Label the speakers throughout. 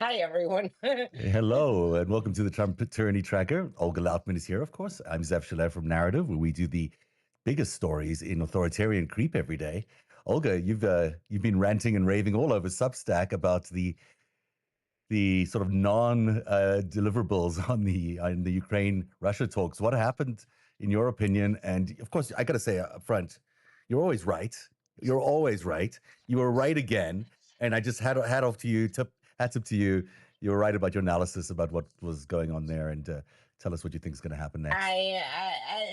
Speaker 1: Hi, everyone.
Speaker 2: Hello, and welcome to the Trump Tyranny Tracker. Olga Lautman is here, of course. I'm Shalev from Narrative, where we do the biggest stories in authoritarian creep every day. Olga, you've been ranting and raving all over Substack about the sort of non deliverables on the Ukraine Russia talks. What happened, in your opinion? And of course, I got to say up front, you're always right. You're always right. You were right again, and I just hat off to you. Hats up to you. You were right about your analysis about what was going on there, and tell us what you think is going to happen next.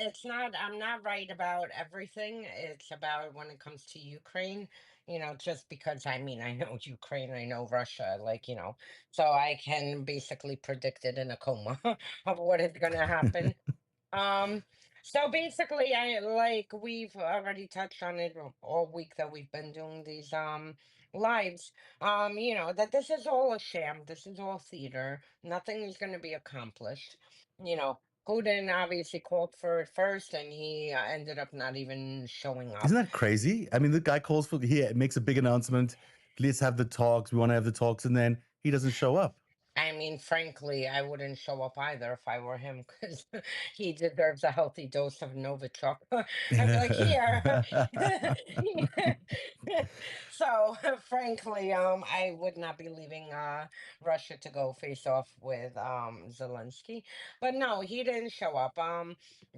Speaker 1: it's not, I'm not right about everything. It's about when it comes to Ukraine, just because I know Ukraine, I know Russia, so I can basically predict it in a coma of what is going to happen. Um, so basically, we've already touched on it all week that we've been doing these lives. That this is all a sham. This is all theater. Nothing is going to be accomplished. Putin obviously called for it first, and he ended up not even showing
Speaker 2: Isn't
Speaker 1: up.
Speaker 2: that crazy? I mean, the guy calls for here, makes a big announcement. Let's have the talks. We want to have the talks, and then he doesn't show up.
Speaker 1: I mean, frankly, I wouldn't show up either if I were him because he deserves a healthy dose of Novichok. I'd be like, here. So, frankly, I would not be leaving Russia to go face off with Zelensky. But no, he didn't show up.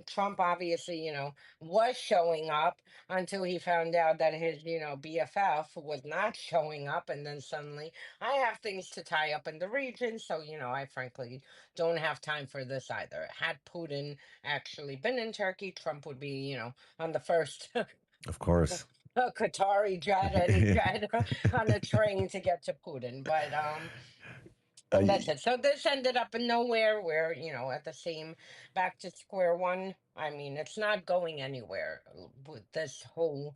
Speaker 1: Trump obviously, was showing up until he found out that his, BFF was not showing up, and then suddenly I have things to tie up in the region, so I frankly don't have time for this either. Had Putin actually been in Turkey, Trump would be, on the first
Speaker 2: Of course.
Speaker 1: Qatari jet, any jet on a train to get to Putin. But
Speaker 2: Uh,
Speaker 1: and that's it. So this ended up in nowhere. Where at the same back to square one. I mean, it's not going anywhere with this whole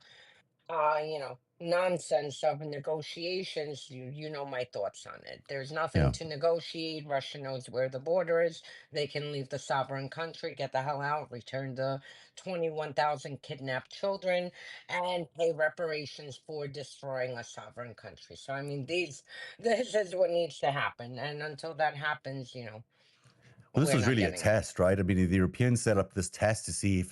Speaker 1: nonsense of negotiations. You know my thoughts on it. There's nothing
Speaker 2: yeah.
Speaker 1: to negotiate. Russia knows where the border is. They can leave the sovereign country, get the hell out, return the 21,000 kidnapped children, and pay reparations for destroying a sovereign country. So I mean, this is what needs to happen, and until that happens,
Speaker 2: Well, this
Speaker 1: we're
Speaker 2: was
Speaker 1: not
Speaker 2: really a
Speaker 1: getting it.
Speaker 2: test, right? I mean, the Europeans set up this test to see if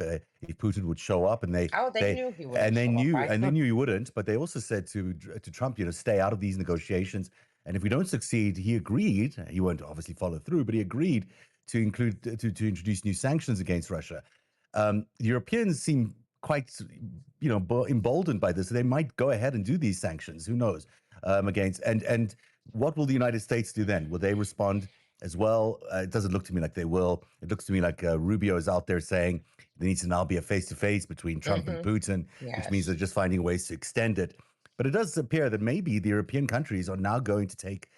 Speaker 2: Putin would show up, and
Speaker 1: Oh, they
Speaker 2: they
Speaker 1: knew he wouldn't
Speaker 2: and they
Speaker 1: show up,
Speaker 2: knew
Speaker 1: right?
Speaker 2: and they knew he wouldn't. But they also said to Trump, stay out of these negotiations. And if we don't succeed, he agreed. He won't obviously follow through, but he agreed to introduce new sanctions against Russia. The Europeans seem quite, emboldened by this. They might go ahead and do these sanctions. Who knows? Against and what will the United States do then? Will they respond as well? It doesn't look to me like they will. It looks to me like Rubio is out there saying there needs to now be a face-to-face between Trump and
Speaker 1: Hmm.
Speaker 2: Putin, which means they're
Speaker 1: Yes.
Speaker 2: just finding ways to extend it. But it does appear that maybe the European countries are now going to take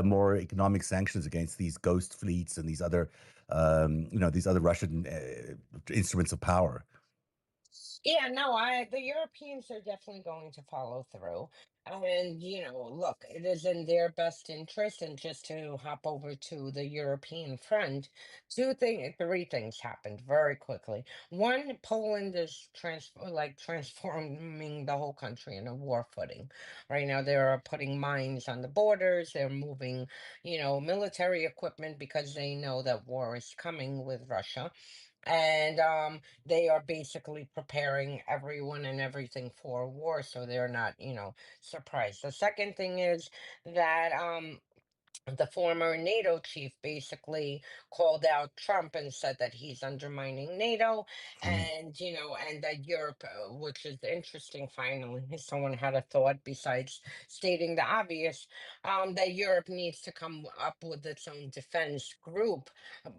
Speaker 2: more economic sanctions against these ghost fleets and these other Russian instruments of power.
Speaker 1: Yeah, no, the Europeans are definitely going to follow through. And, look, it is in their best interest. And just to hop over to the European front, three things happened very quickly. One, Poland is transforming the whole country in a war footing. Right now, they're putting mines on the borders. They're moving, military equipment because they know that war is coming with Russia. And they are basically preparing everyone and everything for war, so they're not, surprised. The second thing is that the former NATO chief basically called out Trump and said that he's undermining NATO,
Speaker 2: Mm,
Speaker 1: and and that Europe, which is interesting. Finally, someone had a thought besides stating the obvious, that Europe needs to come up with its own defense group,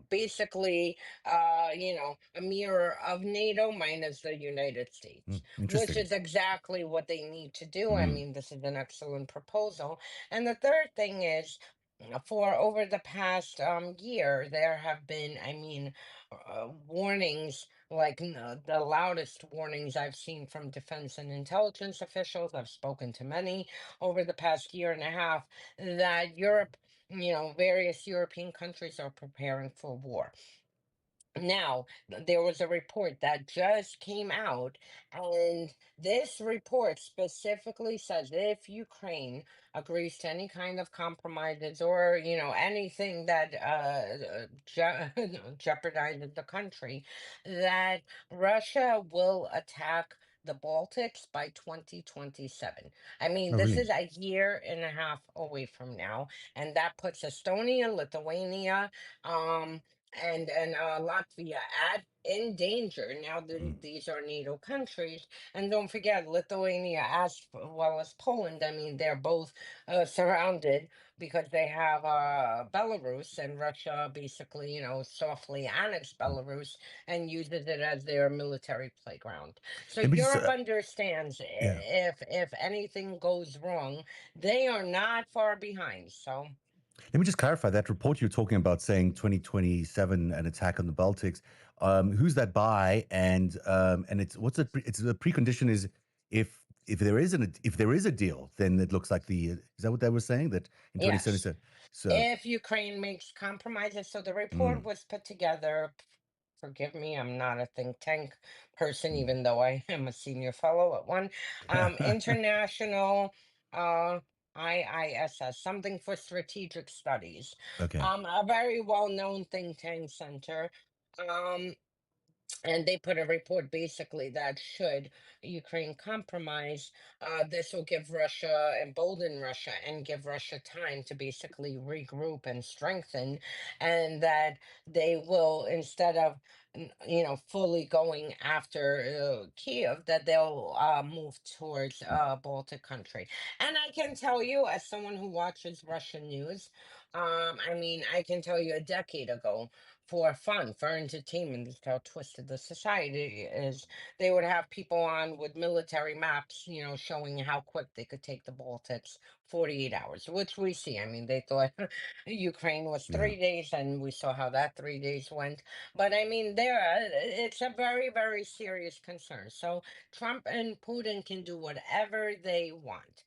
Speaker 1: basically, a mirror of NATO minus the United States, which
Speaker 2: interesting.
Speaker 1: is exactly what they need to do. I
Speaker 2: Mm.
Speaker 1: mean, this is an excellent proposal. And the third thing is, for over the past year, there have been, I mean, warnings like the loudest warnings I've seen from defense and intelligence officials. I've spoken to many over the past year and a half that Europe, various European countries are preparing for war. Now, there was a report that just came out, and this report specifically says if Ukraine agrees to any kind of compromises or, anything that jeopardizes the country, that Russia will attack the Baltics by 2027. I mean,
Speaker 2: Oh,
Speaker 1: this
Speaker 2: really?
Speaker 1: is a year and a half away from now, and that puts Estonia, Lithuania, um, and Latvia at in danger. Now
Speaker 2: Mm.
Speaker 1: these are NATO countries, and don't forget Lithuania as well as Poland. I mean, they're both surrounded because they have Belarus, and Russia basically, softly annexed Belarus and uses it as their military playground. So
Speaker 2: Let me just,
Speaker 1: Europe understands
Speaker 2: yeah.
Speaker 1: if anything goes wrong, they are not far behind. So.
Speaker 2: Let me just clarify that report you're talking about saying 2027 an attack on the Baltics. Who's that by? And it's what's it? It's the precondition is if there is a deal, then it looks like the is that what they were saying that in
Speaker 1: Yes.
Speaker 2: 2077. So
Speaker 1: If Ukraine makes compromises, so the report
Speaker 2: mm,
Speaker 1: was put together. Forgive me, I'm not a think tank person,
Speaker 2: mm.
Speaker 1: even though I am a senior fellow at one. International uh, IISS, something for strategic studies,
Speaker 2: Okay.
Speaker 1: a very well-known think tank center. Um, and they put a report basically that should Ukraine compromise, this will give Russia, embolden Russia, and give Russia time to basically regroup and strengthen, and that they will, instead of fully going after Kiev, that they'll move towards Baltic country. And I can tell you, as someone who watches Russian news, I mean, I can tell you a decade ago, for fun, for entertainment. That's how twisted the society is. They would have people on with military maps, showing how quick they could take the Baltics, 48 hours, which we see. I mean, they thought Ukraine was
Speaker 2: Yeah.
Speaker 1: 3 days, and we saw how that 3 days went. But I mean, it's a very, very serious concern. So Trump and Putin can do whatever they want.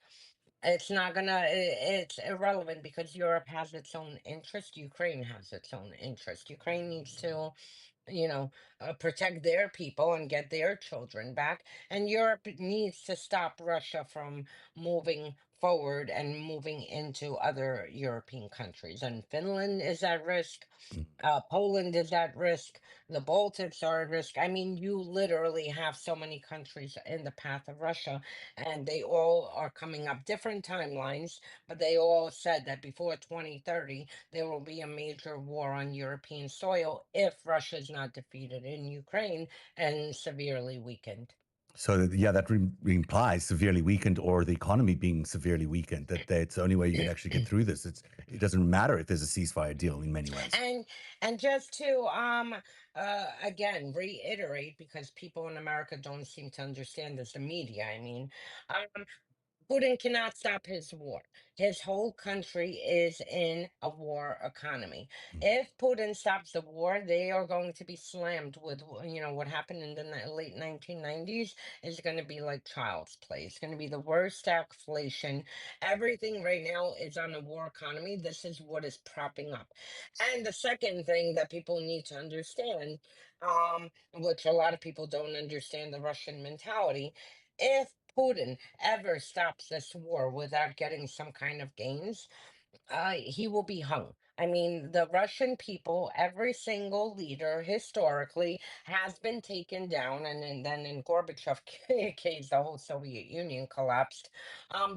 Speaker 1: It's not it's irrelevant because Europe has its own interest. Ukraine has its own interest. Ukraine needs to, you know, protect their people and get their children back. And Europe needs to stop Russia from moving forward and moving into other European countries. And Finland is at risk.
Speaker 2: Mm.
Speaker 1: Poland is at risk. The Baltics are at risk. I mean, you literally have so many countries in the path of Russia, and they all are coming up different timelines, but they all said that before 2030, there will be a major war on European soil if Russia is not defeated in Ukraine and severely weakened.
Speaker 2: So yeah, that implies severely weakened or the economy being severely weakened. That's the only way you can actually get through this. It doesn't matter if there's a ceasefire deal in many ways.
Speaker 1: and and just to again reiterate, because people in America don't seem to understand this, the media, I mean, um Putin cannot stop his war. His whole country is in a war economy. If Putin stops the war, they are going to be slammed with, what happened in the late 1990s is going to be like child's play. It's going to be the worst stagflation. Everything right now is on a war economy. This is what is propping up. And the second thing that people need to understand, which a lot of people don't understand the Russian mentality, if Putin ever stops this war without getting some kind of gains, he will be hung. I mean, the Russian people, every single leader historically has been taken down, and then in Gorbachev case, the whole Soviet Union collapsed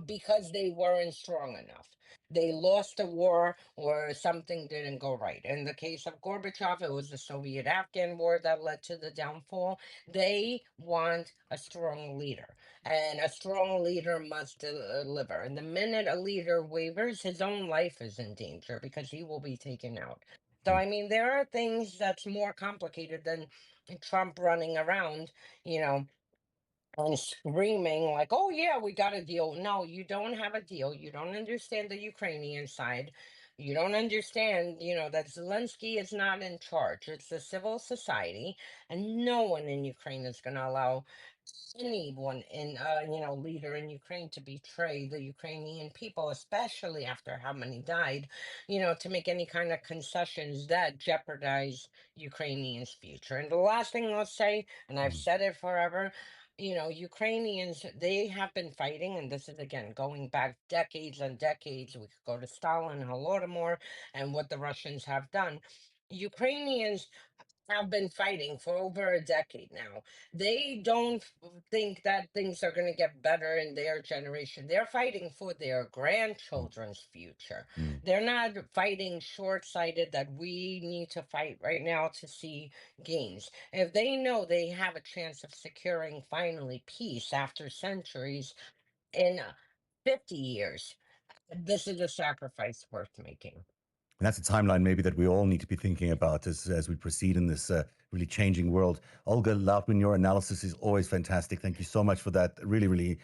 Speaker 1: because they weren't strong enough. They lost a war or something didn't go right. In the case of Gorbachev, it was the Soviet-Afghan war that led to the downfall. They want a strong leader, and a strong leader must deliver. And the minute a leader wavers, his own life is in danger because he will be taken out. So, I mean, there are things that's more complicated than Trump running around, you know, and screaming like, "Oh yeah, we got a deal." No, you don't have a deal. You don't understand the Ukrainian side. You don't understand, that Zelensky is not in charge. It's the civil society, and no one in Ukraine is going to allow anyone in leader in Ukraine to betray the Ukrainian people, especially after how many died, to make any kind of concessions that jeopardize Ukrainians' future. And the last thing I'll say, and I've
Speaker 2: Mm.
Speaker 1: said it forever, Ukrainians, they have been fighting, and this is again going back decades and decades. We could go to Stalin, Holodomor, and what the Russians have done. Ukrainians have been fighting for over a decade now. They don't think that things are going to get better in their generation. They're fighting for their
Speaker 2: Mm.
Speaker 1: grandchildren's future.
Speaker 2: Mm.
Speaker 1: They're not fighting short sighted that we need to fight right now to see gains. If they know they have a chance of securing finally peace after centuries in 50 years, this is a sacrifice worth making.
Speaker 2: And that's a timeline maybe that we all need to be thinking about as we proceed in this really changing world. Olga Lautman, your analysis is always fantastic. Thank you so much for that. Really, really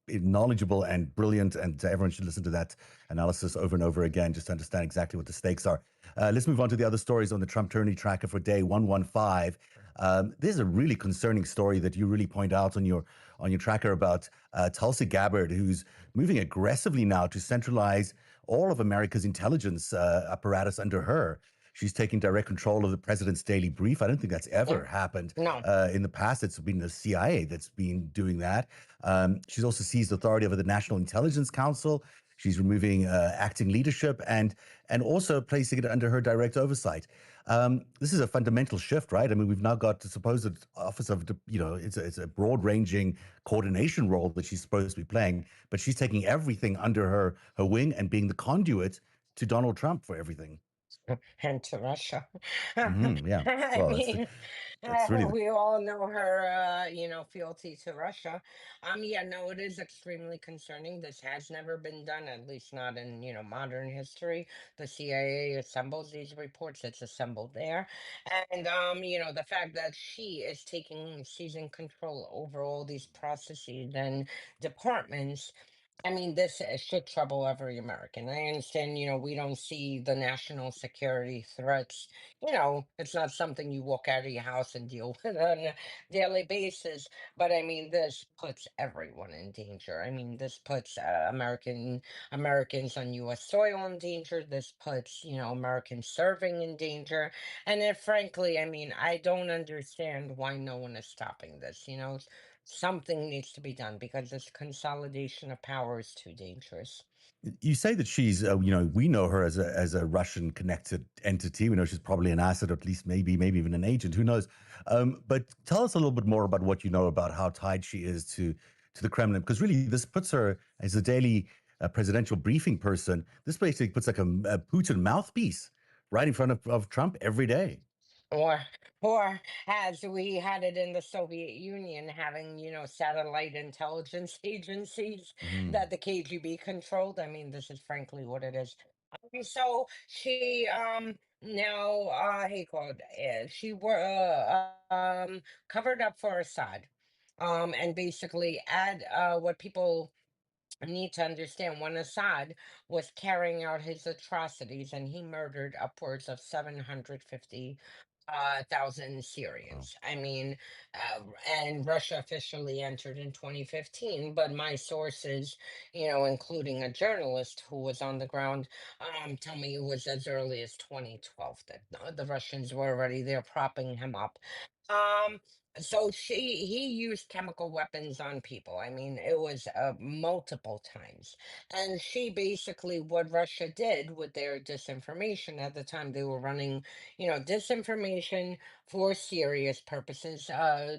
Speaker 2: knowledgeable and brilliant. And everyone should listen to that analysis over and over again just to understand exactly what the stakes are. Let's move on to the other stories on the Trump Tyranny Tracker for day 115. There's a really concerning story that you really point out on your tracker about Tulsi Gabbard, who's moving aggressively now to centralize all of America's intelligence apparatus under her. She's taking direct control of the president's daily brief. I don't think that's ever
Speaker 1: Mm,
Speaker 2: happened
Speaker 1: no.
Speaker 2: in the past. It's been the CIA that's been doing that. She's also seized authority over the National Intelligence Council. She's removing acting leadership and also placing it under her direct oversight. This is a fundamental shift, right? I mean, we've now got the supposed office of, it's a broad-ranging coordination role that she's supposed to be playing, but she's taking everything under her wing and being the conduit to Donald Trump for everything.
Speaker 1: And to Russia.
Speaker 2: Yeah.
Speaker 1: I
Speaker 2: Well,
Speaker 1: mean,
Speaker 2: that's really
Speaker 1: we all know her, fealty to Russia. Yeah, no, it is extremely concerning. This has never been done, at least not in, modern history. The CIA assembles these reports, it's assembled there. And, the fact that she is seizing control over all these processes and departments. I mean, this should trouble every American. I understand, we don't see the national security threats. It's not something you walk out of your house and deal with on a daily basis. But I mean, this puts everyone in danger. I mean, this puts Americans on U.S. soil in danger. This puts, Americans serving in danger. And then, frankly, I mean, I don't understand why no one is stopping this. Something needs to be done because this consolidation of power is too dangerous.
Speaker 2: You say that she's, we know her as a Russian connected entity. We know she's probably an asset, or at least maybe even an agent. Who knows? But tell us a little bit more about what you know about how tied she is to the Kremlin, because really this puts her as a daily presidential briefing person. This basically puts like a Putin mouthpiece right in front of Trump every day.
Speaker 1: Or, or as we had it in the Soviet Union, having, satellite intelligence agencies
Speaker 2: Mm.
Speaker 1: that the KGB controlled. I mean, this is frankly what it is. So she now he called she were covered up for Assad. And basically add what people need to understand when Assad was carrying out his atrocities and he murdered upwards of 750 thousand
Speaker 2: Wow.
Speaker 1: Syrians. I mean, and Russia officially entered in 2015, but my sources, including a journalist who was on the ground, tell me it was as early as 2012 that the Russians were already there propping him up. Um, so he used chemical weapons on people. I mean, it was multiple times. And she basically, what Russia did with their disinformation at the time, they were running, disinformation for serious purposes,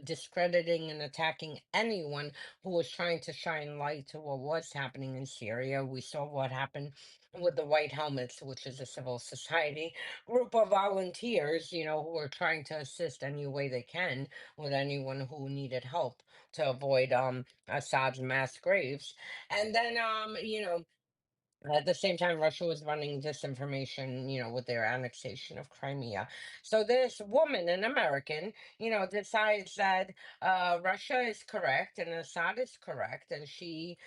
Speaker 1: discrediting and attacking anyone who was trying to shine light to what was happening in Syria. We saw what happened with the White Helmets, which is a civil society group of volunteers, who were trying to assist any way they can with anyone who needed help to avoid Assad's mass graves. And then At the same time, Russia was running disinformation, with their annexation of Crimea. So this woman, an American, decides that Russia is correct and Assad is correct, and she,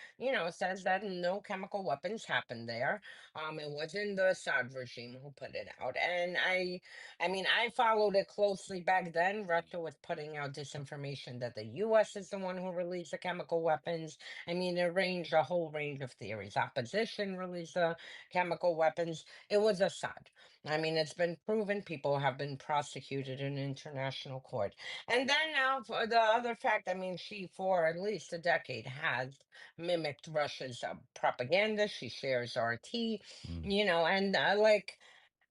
Speaker 1: says that no chemical weapons happened there. It wasn't the Assad regime who put it out, and I mean, I followed it closely back then. Russia was putting out disinformation that the U.S. is the one who released the chemical weapons. I mean, a whole range of theories. Opposition released the chemical weapons. It was Assad. I mean, it's been proven people have been prosecuted in international court. And then now for the other fact, I mean, she for at least a decade has mimicked Russia's propaganda. She shares RT,
Speaker 2: Mm.
Speaker 1: and like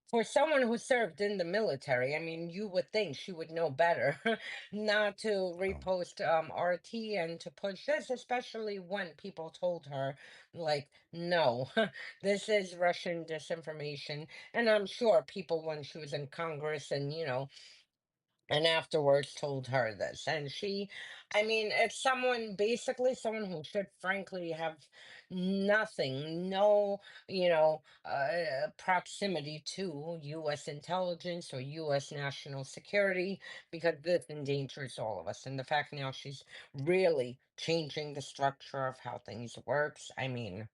Speaker 1: for someone who served in the military, I mean, you would think she would know better not to
Speaker 2: Oh,
Speaker 1: repost RT and to push this, especially when people told her, like, no, this is Russian disinformation. And I'm sure people, when she was in Congress and, and afterwards told her this, and she, I mean, it's someone, basically someone who should frankly have nothing, no, proximity to U.S. intelligence or U.S. national security, because this endangers all of us. And the fact now she's really changing the structure of how things works, I mean,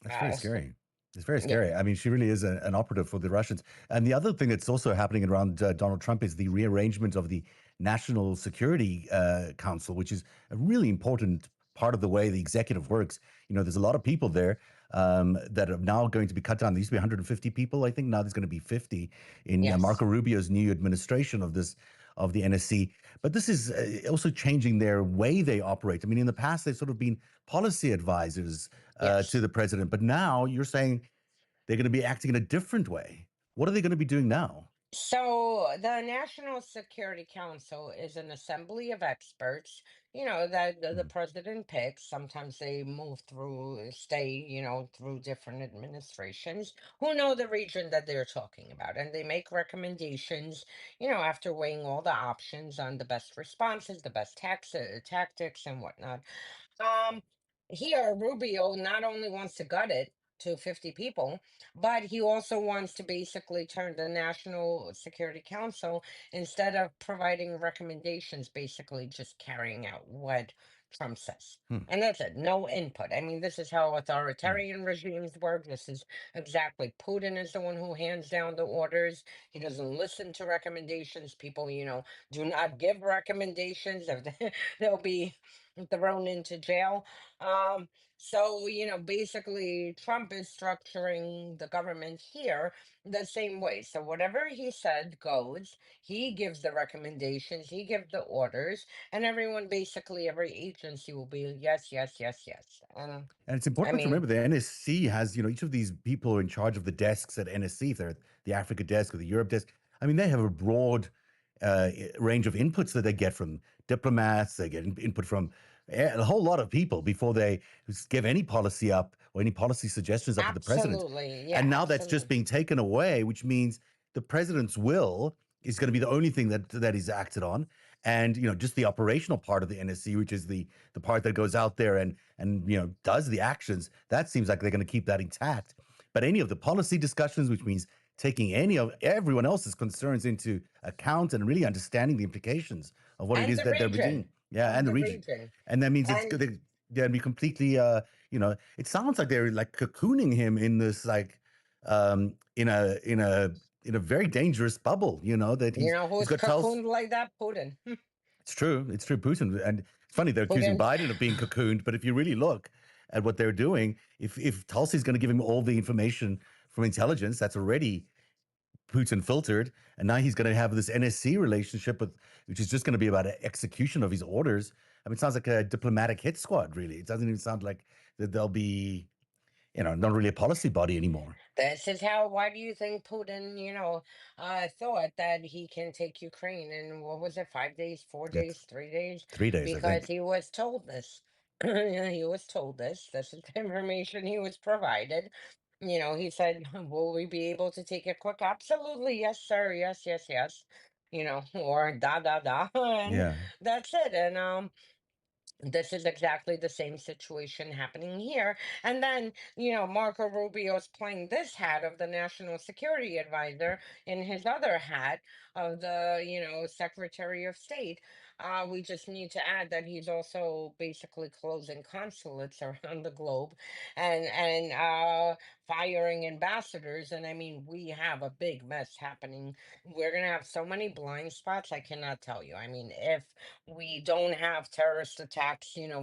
Speaker 2: that's very
Speaker 1: uh,
Speaker 2: scary. It's very
Speaker 1: yeah.
Speaker 2: scary. I mean, she really is an operative for the Russians. And the other thing that's also happening around Donald Trump is the rearrangement of the National Security Council, which is a really important part of the way the executive works. There's a lot of people there that are now going to be cut down. There used to be 150 people, I think. Now there's going to be 50 in
Speaker 1: Yes.
Speaker 2: Marco Rubio's new administration of the NSC. But this is also changing their way they operate. I mean, in the past, they've sort of been policy advisors to
Speaker 1: Yes.
Speaker 2: the president, but now you're saying they're going to be acting in a different way. What are they going to be doing now?
Speaker 1: So the National Security Council is an assembly of experts, that the
Speaker 2: Hmm.
Speaker 1: president picks. Sometimes they move through, stay, through different administrations who know the region that they're talking about. And they make recommendations, after weighing all the options on the best responses, the best tactics and whatnot. Um, Here, Rubio not only wants to gut it to 50 people, but he also wants to basically turn the National Security Council, instead of providing recommendations, basically just carrying out what Trump says.
Speaker 2: Hmm.
Speaker 1: And that's it, no input. I mean, this is how
Speaker 2: Hmm.
Speaker 1: authoritarian regimes work. This is exactly, Putin is the one who hands down the orders. He doesn't listen to recommendations. People, do not give recommendations. They'll be thrown into jail. So, basically, Trump is structuring the government here the same way. So, whatever he said goes. He gives the recommendations, he gives the orders, and everyone, basically, every agency will be yes, yes, yes, yes. And
Speaker 2: And it's
Speaker 1: I
Speaker 2: important to
Speaker 1: mean,
Speaker 2: remember the NSC has, each of these people are in charge of the desks at NSC, if they're the Africa desk or the Europe desk. I mean, they have a broad range of inputs that they get from diplomats. They get input from a whole lot of people before they give any policy up or any policy suggestions up to the president.
Speaker 1: absolutely. Yeah,
Speaker 2: And now that's just
Speaker 1: absolutely.
Speaker 2: being taken away, which means the president's will is going to be the only thing that is acted on. And just the operational part of the NSC, which is the part that goes out there and does the actions, that seems like they're going to keep that intact. But any of the policy discussions, which means taking any of everyone else's concerns into account and really understanding the implications of what it
Speaker 1: And
Speaker 2: is
Speaker 1: the
Speaker 2: that they're doing,
Speaker 1: region.
Speaker 2: yeah,
Speaker 1: And
Speaker 2: and the
Speaker 1: the
Speaker 2: region,
Speaker 1: region.
Speaker 2: and that means
Speaker 1: And
Speaker 2: they're going to be completely, it sounds like they're like cocooning him in this like in a very dangerous bubble, that
Speaker 1: you
Speaker 2: he's
Speaker 1: know
Speaker 2: he's
Speaker 1: who's
Speaker 2: got tells.
Speaker 1: cocooned like that? Putin.
Speaker 2: It's true. It's true. Putin, and it's funny they're accusing
Speaker 1: Putin.
Speaker 2: Biden of being cocooned, but if you really look at what they're doing, if Tulsi's going to give him all the information from intelligence that's already Putin filtered, and now he's going to have this NSC relationship with, which is just going to be about execution of his orders. I mean, it sounds like a diplomatic hit squad. Really, it doesn't even sound like that they'll be, not really a policy body anymore.
Speaker 1: This is how, why do you think Putin, thought that he can take Ukraine in, what was it, 5 days, four
Speaker 2: It's
Speaker 1: days, 3 days?
Speaker 2: 3 days, I
Speaker 1: Because
Speaker 2: think.
Speaker 1: he was told this. He was told this. This is the information he was provided. He said, will we be able to take it quick? Absolutely. Yes, sir. Yes, yes, yes. Or da, da, da. And
Speaker 2: Yeah.
Speaker 1: that's it. And, This is exactly the same situation happening here. And then, Marco Rubio's playing this hat of the national security advisor in his other hat of the, Secretary of State. We just need to add that he's also basically closing consulates around the globe and firing ambassadors. And I mean, we have a big mess happening. We're going to have so many blind spots. I cannot tell you. I mean, if we don't have terrorist attacks,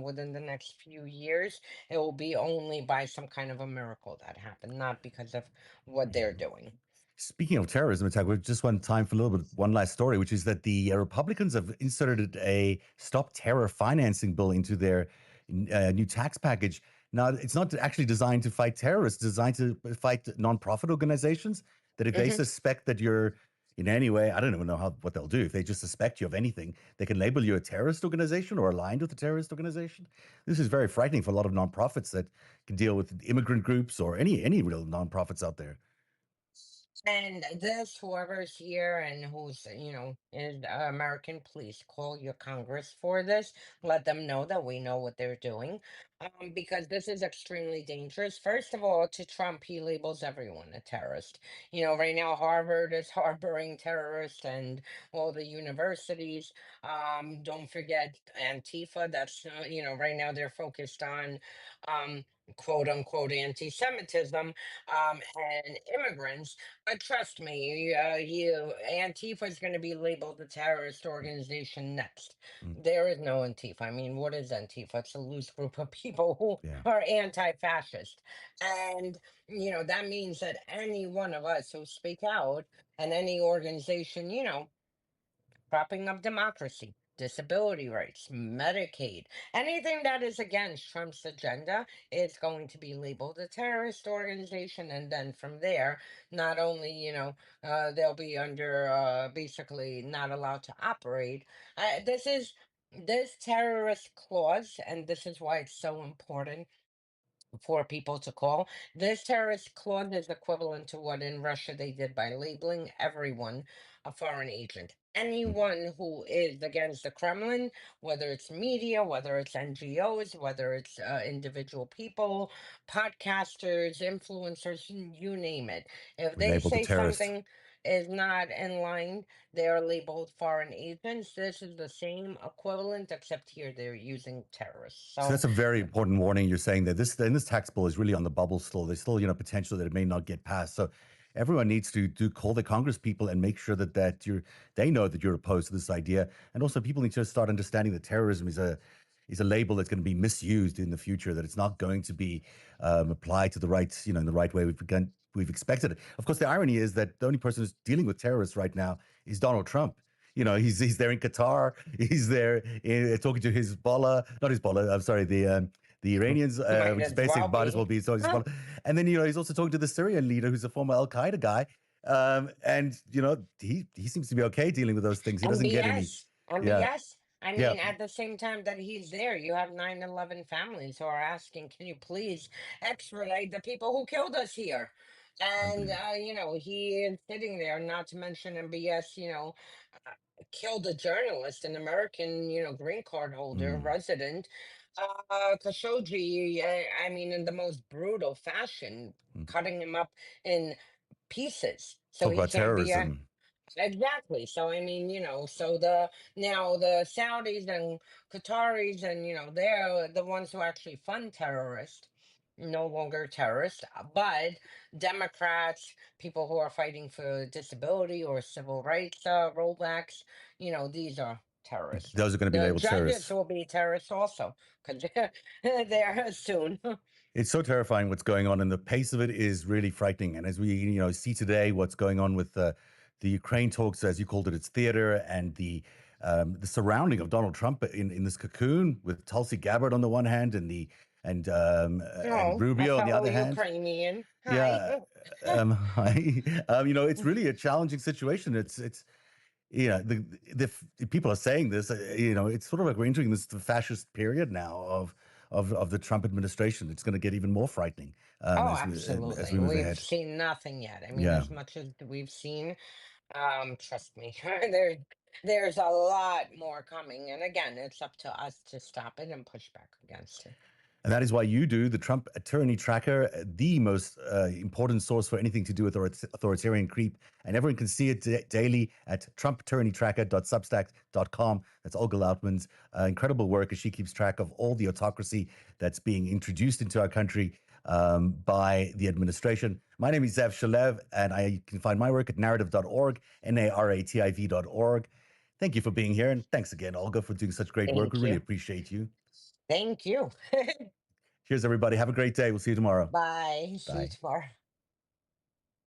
Speaker 1: within the next few years, it will be only by some kind of a miracle that happened, not because of what
Speaker 2: Yeah.
Speaker 1: they're doing.
Speaker 2: Speaking of terrorism attack, we've just one time for a little bit, one last story, which is that the Republicans have inserted a stop terror financing bill into their new tax package. Now, it's not actually designed to fight terrorists, it's designed to fight nonprofit organizations that if they
Speaker 1: Hmm.
Speaker 2: suspect that you're in any way, I don't even know what they'll do. If they just suspect you of anything, they can label you a terrorist organization or aligned with a terrorist organization. This is very frightening for a lot of nonprofits that can deal with immigrant groups or any real nonprofits out there.
Speaker 1: And this, whoever's here and who's, in American police, call your Congress for this. Let them know that we know what they're doing. Because this is extremely dangerous. First of all, to Trump, he labels everyone a terrorist. Right now, Harvard is harboring terrorists and all the universities. Don't forget Antifa. That's, right now they're focused on um, quote unquote anti-Semitism and immigrants. But trust me, Antifa is going to be labeled a terrorist organization next.
Speaker 2: Mm,
Speaker 1: There is no Antifa. I mean, what is Antifa? It's a loose group of people
Speaker 2: yeah.
Speaker 1: who are anti-fascist, and that means that any one of us who speak out and any organization, propping up democracy, disability rights, Medicaid, anything that is against Trump's agenda is going to be labeled a terrorist organization. And then from there, not only, they'll be under basically not allowed to operate. This terrorist clause, and this is why it's so important for people to call. This terrorist clause is equivalent to what in Russia they did by labeling everyone a foreign agent.
Speaker 2: Mm.
Speaker 1: Anyone who is against the Kremlin, whether it's media, whether it's NGOs, whether it's individual people, podcasters, influencers, you name it. If
Speaker 2: We're
Speaker 1: they
Speaker 2: labeled a
Speaker 1: say
Speaker 2: terrorist.
Speaker 1: something is not in line, they are labeled foreign agents. This is the same equivalent, except here they're using terrorists.
Speaker 2: So
Speaker 1: So,
Speaker 2: that's a very important warning. You're saying that this tax bill is really on the bubble still. There's still potential that it may not get passed. So everyone needs to do call the Congress people and make sure that they know that you're opposed to this idea. And also people need to start understanding that terrorism is a label that's going to be misused in the future. That it's not going to be applied to the right in the right way we've expected it. Of course, the irony is that the only person who's dealing with terrorists right now is Donald Trump. He's there in Qatar. He's there talking to Hezbollah, not Hezbollah. I'm sorry, the Iranians,
Speaker 1: might
Speaker 2: which is
Speaker 1: as
Speaker 2: basically
Speaker 1: well
Speaker 2: might as well
Speaker 1: be.
Speaker 2: be so Hezbollah. And then he's also talking to the Syrian leader, who's a former Al Qaeda guy, and he seems to be okay dealing with those things. He doesn't get any.
Speaker 1: MBS.
Speaker 2: Yeah,
Speaker 1: MBS. I
Speaker 2: yeah,
Speaker 1: mean, at the same time that he's there, you have 9/11 families who are asking, can you please extradite the people who killed us here? And,
Speaker 2: unbelievable.
Speaker 1: he is sitting there, not to mention MBS, uh, killed a journalist, an American, green card holder,
Speaker 2: Mm,
Speaker 1: resident, Khashoggi, I mean, in the most brutal fashion,
Speaker 2: mm.
Speaker 1: cutting him up in pieces so
Speaker 2: Talk
Speaker 1: he
Speaker 2: about
Speaker 1: can't be
Speaker 2: terrorism.
Speaker 1: exactly. So I mean, so the Saudis and Qataris and they're the ones who actually fund terrorists, no longer terrorists, but Democrats, people who are fighting for disability or civil rights rollbacks, these are terrorists.
Speaker 2: Those are going to be
Speaker 1: The
Speaker 2: labeled
Speaker 1: judges
Speaker 2: terrorists.
Speaker 1: will be terrorists also because they're there soon.
Speaker 2: It's so terrifying what's going on, and the pace of it is really frightening. And as we, see today, what's going on with the Ukraine talks, as you called it, it's theater, and the surrounding of Donald Trump in this cocoon with Tulsi Gabbard on the one hand, and
Speaker 1: Oh, a
Speaker 2: Rubio on the
Speaker 1: fellow
Speaker 2: other hand.
Speaker 1: Ukrainian. Hi.
Speaker 2: Yeah, it's really a challenging situation. It's the people are saying this. It's sort of like we're entering this the fascist period now of the Trump administration. It's going to get even more frightening
Speaker 1: Oh,
Speaker 2: as we
Speaker 1: absolutely.
Speaker 2: move
Speaker 1: We've
Speaker 2: ahead.
Speaker 1: seen nothing yet. I mean,
Speaker 2: Yeah,
Speaker 1: as much as we've seen, trust me, there. There's a lot more coming. And again, it's up to us to stop it and push back against it.
Speaker 2: And that is why you do the Trump Tyranny Tracker, the most important source for anything to do with authoritarian creep. And everyone can see it daily at trumptyrannytracker.substack.com. That's Olga Lautman's incredible work as she keeps track of all the autocracy that's being introduced into our country by the administration. My name is Zev Shalev, and I can find my work at narrative.org, NARATIV.org. Thank you for being here. And thanks again, Olga, for doing such great work. We
Speaker 1: Thank
Speaker 2: really
Speaker 1: you.
Speaker 2: appreciate you.
Speaker 1: Thank you.
Speaker 2: Cheers, everybody. Have a great day. We'll see you tomorrow.
Speaker 1: Bye. See you
Speaker 2: Bye.
Speaker 1: tomorrow.